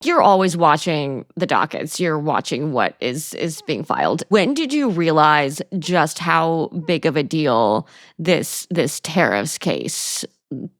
You're always watching the dockets. You're watching what is being filed. When did you realize just how big of a deal this tariffs case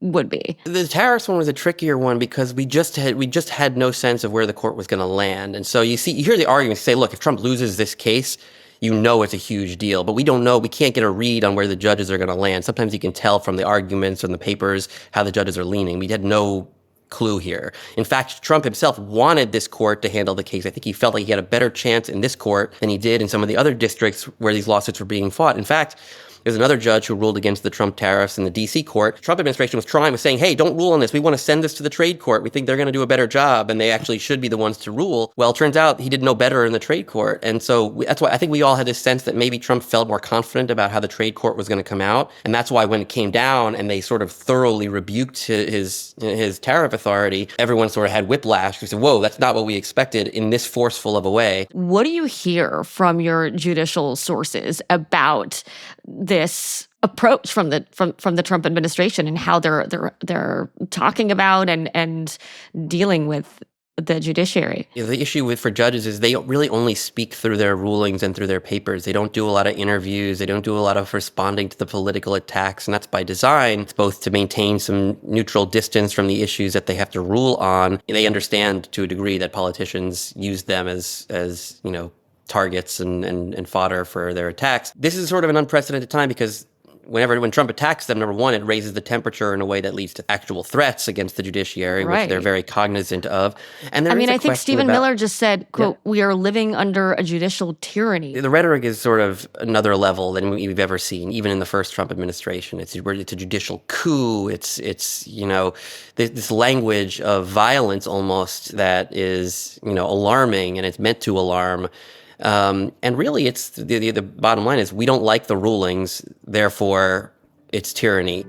would be? The tariffs one was a trickier one because we just had no sense of where the court was going to land. And so you hear the arguments say, look, if Trump loses this case, you know it's a huge deal. But we don't know. We can't get a read on where the judges are going to land. Sometimes you can tell from the arguments and the papers how the judges are leaning. We had no clue here. In fact, Trump himself wanted this court to handle the case. I think he felt like he had a better chance in this court than he did in some of the other districts where these lawsuits were being fought. In fact, there's another judge who ruled against the Trump tariffs in the D.C. court. Trump administration was saying, hey, don't rule on this. We want to send this to the trade court. We think they're going to do a better job, and they actually should be the ones to rule. Well, it turns out he did no better in the trade court. And so that's why I think we all had this sense that maybe Trump felt more confident about how the trade court was going to come out. And that's why when it came down and they sort of thoroughly rebuked his tariff authority, everyone sort of had whiplash. We said, whoa, that's not what we expected in this forceful of a way. What do you hear from your judicial sources about this approach from the Trump administration and how they're talking about and dealing with the judiciary? Yeah, the issue for judges is they really only speak through their rulings and through their papers. They don't do a lot of interviews. They don't do a lot of responding to the political attacks, and that's by design. It's both to maintain some neutral distance from the issues that they have to rule on. They understand to a degree that politicians use them as targets and fodder for their attacks. This is sort of an unprecedented time because when Trump attacks them, number one, it raises the temperature in a way that leads to actual threats against the judiciary, Right. which they're very cognizant of. And I think Stephen Miller just said, quote, Yeah. we are living under a judicial tyranny. The rhetoric is sort of another level than we've ever seen, even in the first Trump administration. It's a judicial coup. It's this language of violence almost that is alarming, and it's meant to alarm. And really, it's the bottom line is we don't like the rulings, therefore it's tyranny.